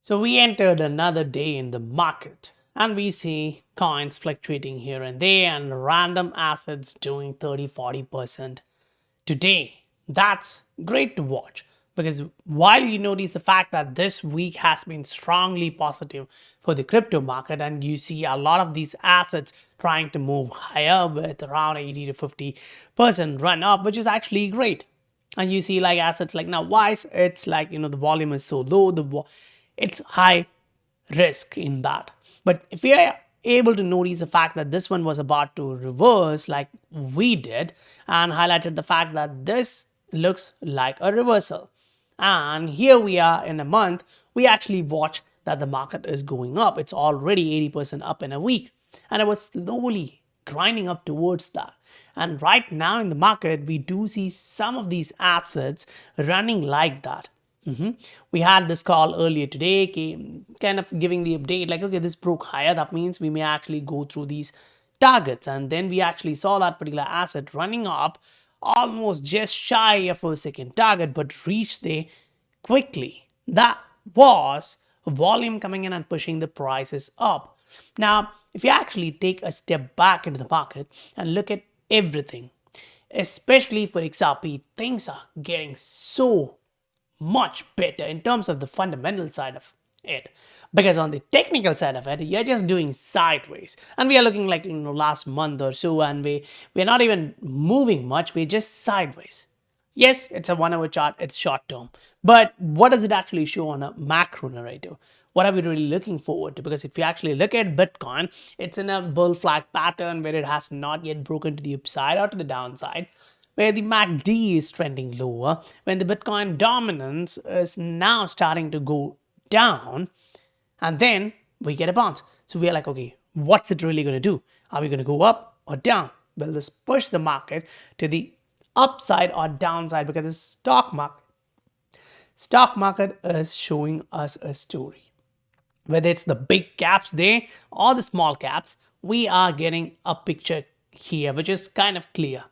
So we entered another day in the market and we see coins fluctuating here and there and random assets doing 30-40% today. That's great to watch because while you notice the fact that this week has been strongly positive for the crypto market and you see a lot of these assets trying to move higher with around 80 to 50% run up, which is actually great. And you see like assets like now Wise, it's like the volume is so low, it's high risk in that. But if we are able to notice the fact that this one was about to reverse like we did and highlighted the fact that this looks like a reversal. And here we are in a month, we actually watch that the market is going up. It's already 80% up in a week. And it was slowly grinding up towards that. And right now in the market, we do see some of these assets running like that. We had this call earlier today, kind of giving the update like, okay, this broke higher. That means we may actually go through these targets. And then we actually saw that particular asset running up almost just shy of a second target, but reached there quickly. That was volume coming in and pushing the prices up. Now, if you actually take a step back into the market and look at everything, especially for XRP, things are getting so much better in terms of the fundamental side of it, because on the technical side of it you're just doing sideways and we are looking like last month or so and we're not even moving much, we're just sideways. Yes, it's a 1 hour chart, it's short term, but what does it actually show on a macro narrative? What are we really looking forward to? Because if you actually look at Bitcoin, it's in a bull flag pattern where it has not yet broken to the upside or to the downside, where the MACD is trending lower, when the Bitcoin dominance is now starting to go down, and then we get a bounce. So we are like, okay, what's it really going to do? Are we going to go up or down? Will this push the market to the upside or downside? Because the stock market is showing us a story. Whether it's the big caps there or the small caps, we are getting a picture here, which is kind of clear.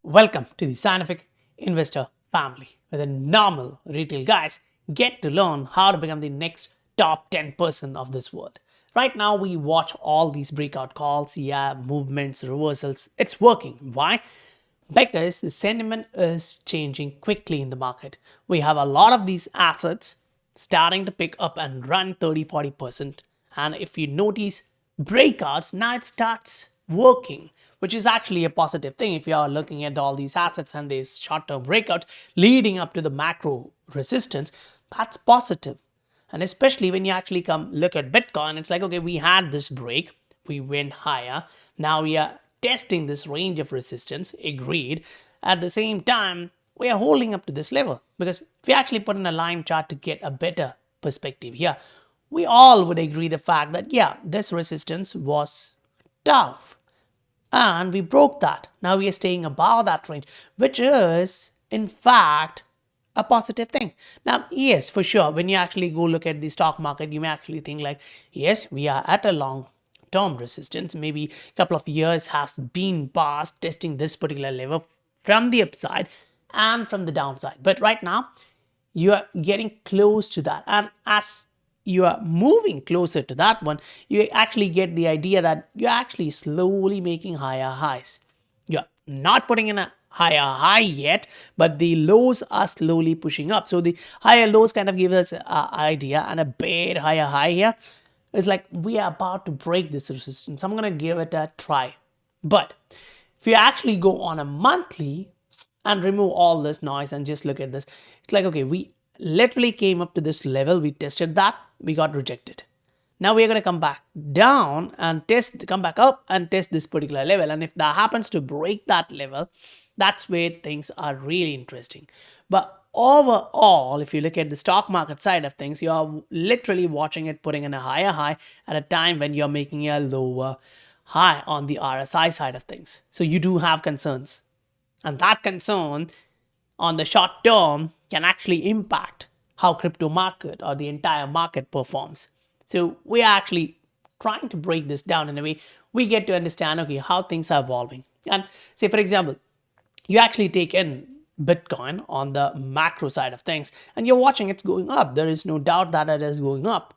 Welcome to the Scientific Investor family, where the normal retail guys get to learn how to become the next top 10% of this world. Right now, we watch all these breakout calls, movements, reversals. It's working. Why? Because the sentiment is changing quickly in the market. We have a lot of these assets starting to pick up and run 30-40%. And if you notice breakouts, now it starts working, which is actually a positive thing. If you are looking at all these assets and these short-term breakouts leading up to the macro resistance, that's positive. And especially when you actually come look at Bitcoin, it's like, okay, we had this break, we went higher. Now we are testing this range of resistance, agreed. At the same time, we are holding up to this level, because if we actually put in a line chart to get a better perspective here, we all would agree the fact that, yeah, this resistance was tough and we broke that. Now we are staying above that range, which is in fact a positive thing. Now, yes, for sure, when you actually go look at the stock market, you may actually think like, yes, we are at a long term resistance. Maybe a couple of years has been past testing this particular level from the upside and from the downside. But right now, you are getting close to that. And as you are moving closer to that one, you actually get the idea that you're actually slowly making higher highs. You're not putting in a higher high yet, but the lows are slowly pushing up. So the higher lows kind of give us an idea, and a bit higher high here is like we are about to break this resistance. I'm going to give it a try. But if you actually go on a monthly and remove all this noise and just look at this, it's like, okay, we literally came up to this level, we tested that, we got rejected. Now we are going to come back down and come back up and test this particular level. And if that happens to break that level, that's where things are really interesting. But overall, if you look at the stock market side of things, you're literally watching it putting in a higher high at a time when you're making a lower high on the RSI side of things. So you do have concerns. And that concern on the short term can actually impact how crypto market or the entire market performs. So we are actually trying to break this down in a way we get to understand, okay, how things are evolving. And say, for example, you actually take in Bitcoin on the macro side of things, and you're watching it's going up. There is no doubt that it is going up.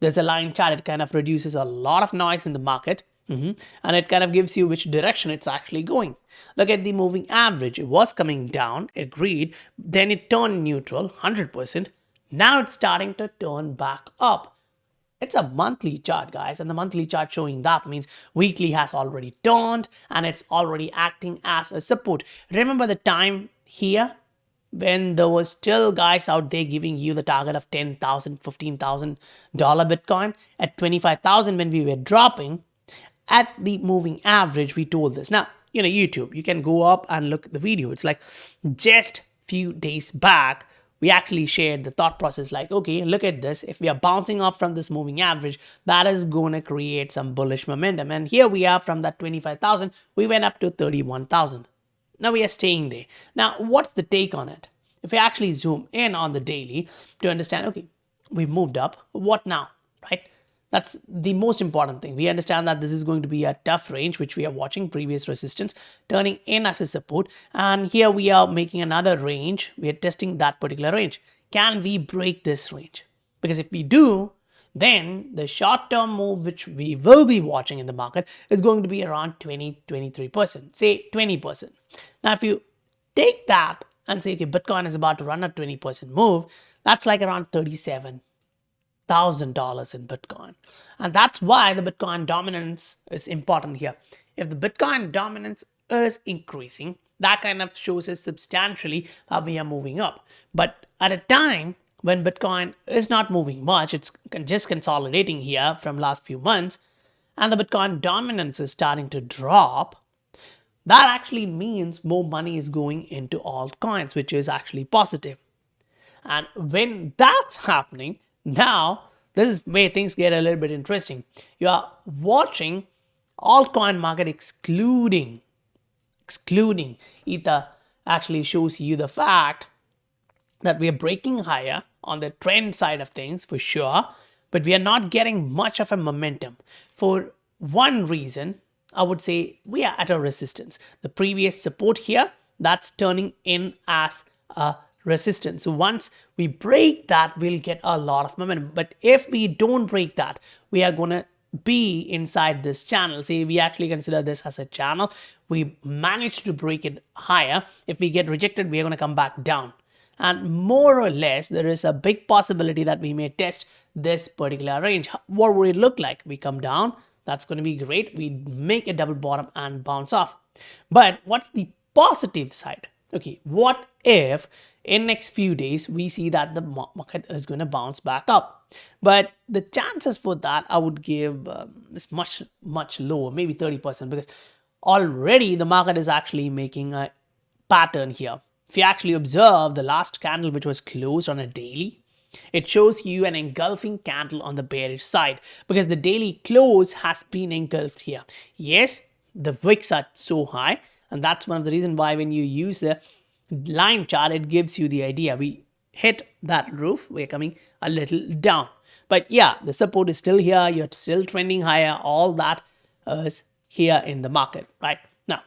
There's a line chart. It kind of reduces a lot of noise in the market. And it kind of gives you which direction it's actually going. Look at the moving average. It was coming down, agreed. Then it turned neutral, 100%. Now it's starting to turn back up. It's a monthly chart, guys, and the monthly chart showing that means weekly has already turned and it's already acting as a support. Remember the time here when there was still guys out there giving you the target of $10,000, $15,000 Bitcoin at 25,000 when we were dropping at the moving average. We told this. Now, YouTube, you can go up and look at the video. It's like just few days back, we actually shared the thought process like, okay, look at this. If we are bouncing off from this moving average, that is going to create some bullish momentum. And here we are from that 25,000, we went up to 31,000. Now we are staying there. Now, what's the take on it? If we actually zoom in on the daily to understand, okay, we've moved up. What now, right? That's the most important thing. We understand that this is going to be a tough range, which we are watching, previous resistance, turning in as a support. And here we are making another range. We are testing that particular range. Can we break this range? Because if we do, then the short-term move, which we will be watching in the market, is going to be around 20-23%, say 20%. Now, if you take that and say, okay, Bitcoin is about to run a 20% move, that's like around $37,000 in Bitcoin. And that's why the Bitcoin dominance is important here. If the Bitcoin dominance is increasing, that kind of shows us substantially how we are moving up. But at a time when Bitcoin is not moving much, it's just consolidating here from last few months, and the Bitcoin dominance is starting to drop, that actually means more money is going into altcoins, which is actually positive. And when that's happening, now this is where things get a little bit interesting. You are watching altcoin market excluding Ether actually shows you the fact that we are breaking higher on the trend side of things for sure, but we are not getting much of a momentum. For one reason, I would say we are at a resistance. The previous support here, that's turning in as a resistance. So once we break that, we'll get a lot of momentum. But if we don't break that, we are going to be inside this channel. Say we actually consider this as a channel. We managed to break it higher. If we get rejected, we are going to come back down. And more or less, there is a big possibility that we may test this particular range. What would it look like? We come down. That's going to be great. We make a double bottom and bounce off. But what's the positive side? Okay, what if in next few days we see that the market is going to bounce back up? But the chances for that I would give is much lower, maybe 30%, because already the market is actually making a pattern here. If you actually observe the last candle, which was closed on a daily, it shows you an engulfing candle on the bearish side because the daily close has been engulfed here. Yes, the wicks are so high, and that's one of the reasons why when you use the line chart, it gives you the idea. We hit that roof, we're coming a little down. But yeah, the support is still here, you're still trending higher, all that is here in the market, right? Now,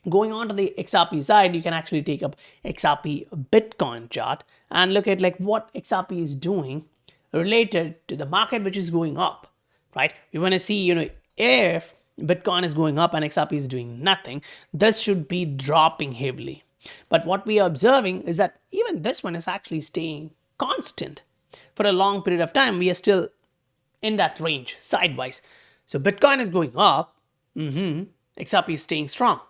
going on to the XRP side, you can actually take up XRP Bitcoin chart and look at like what XRP is doing related to the market, which is going up, right? We want to see, if Bitcoin is going up and XRP is doing nothing, this should be dropping heavily. But what we are observing is that even this one is actually staying constant for a long period of time. We are still in that range sideways. So Bitcoin is going up, XRP is staying strong.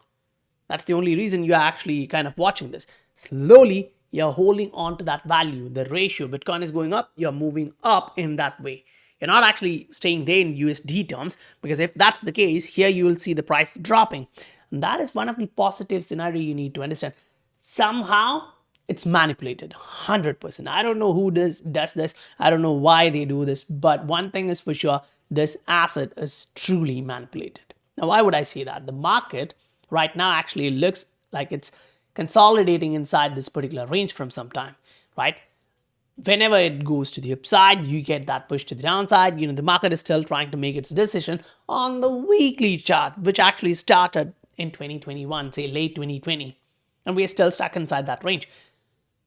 That's the only reason you are actually kind of watching this. Slowly, you're holding on to that value, the ratio. Bitcoin is going up, you're moving up in that way. You're not actually staying there in USD terms, because if that's the case, here you will see the price dropping. And that is one of the positive scenario you need to understand. Somehow, it's manipulated, 100%. I don't know who does this. I don't know why they do this. But one thing is for sure, this asset is truly manipulated. Now, why would I say that? The market right now actually looks like it's consolidating inside this particular range from some time, right? Whenever it goes to the upside, you get that push to the downside. The market is still trying to make its decision on the weekly chart, which actually started in 2021, say late 2020. and we are still stuck inside that range.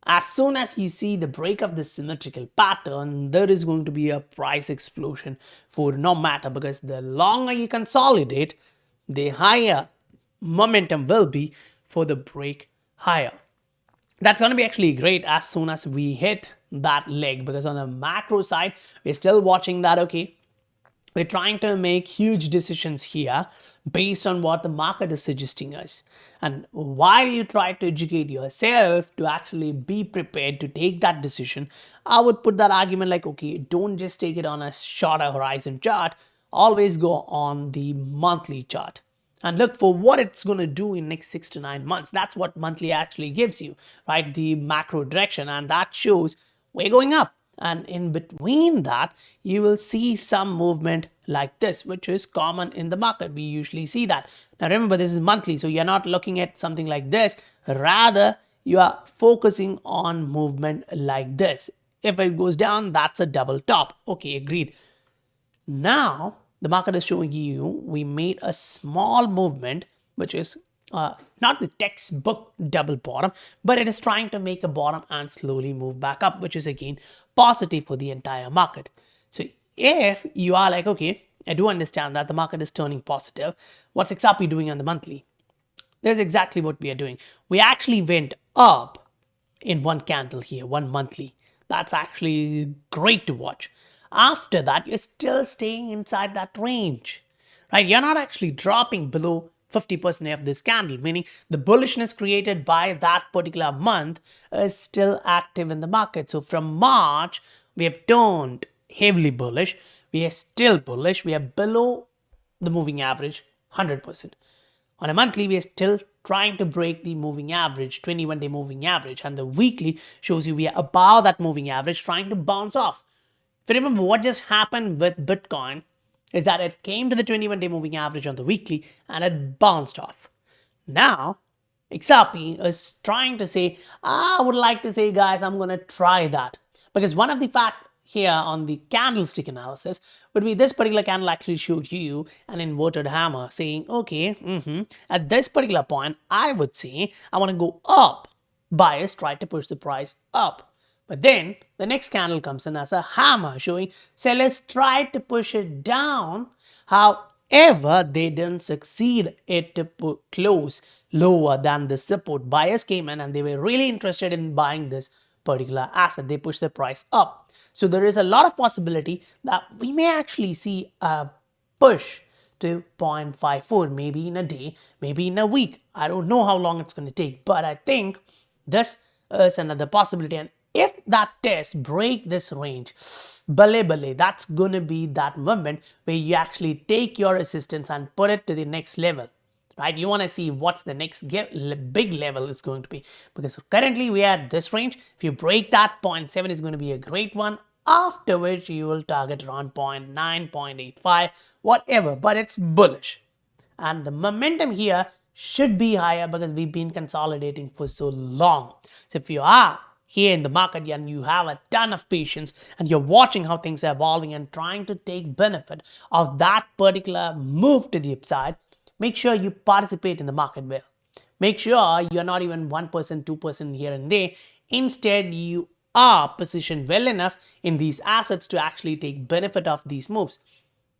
As soon as you see the break of this symmetrical pattern, there is going to be a price explosion for no matter, because the longer you consolidate, the higher momentum will be for the break higher. That's going to be actually great as soon as we hit that leg, because on the macro side, we're still watching that, okay, we're trying to make huge decisions here based on what the market is suggesting us. And while you try to educate yourself to actually be prepared to take that decision, I would put that argument like, okay, don't just take it on a shorter horizon chart, always go on the monthly chart and look for what it's going to do in next 6 to 9 months. That's what monthly actually gives you, right? The macro direction, and that shows we're going up. And in between that, you will see some movement like this, which is common in the market. We usually see that. Now remember, this is monthly, so you're not looking at something like this. Rather, you are focusing on movement like this. If it goes down, that's a double top. Okay, agreed. Now, the market is showing you we made a small movement, which is not the textbook double bottom, but it is trying to make a bottom and slowly move back up, which is again positive for the entire market. So if you are like, okay, I do understand that the market is turning positive, what's XRP doing on the monthly? There's exactly what we are doing. We actually went up in one candle here, one monthly. That's actually great to watch. After that, you're still staying inside that range, right? You're not actually dropping below 50% of this candle, meaning the bullishness created by that particular month is still active in the market. So from March, we have turned heavily bullish. We are still bullish. We are below the moving average 100%. On a monthly, we are still trying to break the moving average, 21-day moving average, and the weekly shows you we are above that moving average, trying to bounce off. If you remember what just happened with Bitcoin is that it came to the 21-day moving average on the weekly and it bounced off. Now, XRP is trying to say, I would like to say, guys, I'm going to try that. Because one of the fact here on the candlestick analysis would be this particular candle actually showed you an inverted hammer saying, okay, at this particular point, I would say I want to go up. Buyers try to push the price up. But then the next candle comes in as a hammer showing sellers tried to push it down. However, they didn't succeed it to close lower than the support. Buyers came in and they were really interested in buying this particular asset. They pushed the price up. So there is a lot of possibility that we may actually see a push to 0.54, maybe in a day, maybe in a week. I don't know how long it's going to take, but I think this is another possibility. And if that test break this range, bale, that's going to be that moment where you actually take your resistance and put it to the next level, right? You want to see what's the next big level is going to be, because currently we are at this range. If you break that 0.7 is going to be a great one, after which you will target around 0.9, 0.85, whatever, but it's bullish. And the momentum here should be higher because we've been consolidating for so long. So if you are here in the market and you have a ton of patience and you're watching how things are evolving and trying to take benefit of that particular move to the upside, make sure you participate in the market well. Make sure you're not even 1%, 2% here and there. Instead, you are positioned well enough in these assets to actually take benefit of these moves.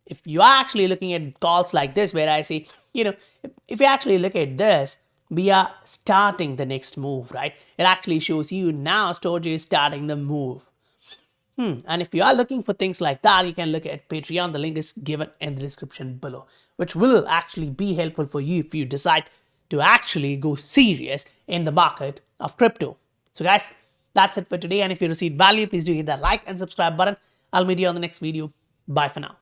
If you are actually looking at calls like this, where I say, if you actually look at this, we are starting the next move, right? It actually shows you now Storage is starting the move. And if you are looking for things like that, you can look at Patreon. The link is given in the description below, which will actually be helpful for you if you decide to actually go serious in the market of crypto. So guys, that's it for today. And if you received value, please do hit that like and subscribe button. I'll meet you on the next video. Bye for now.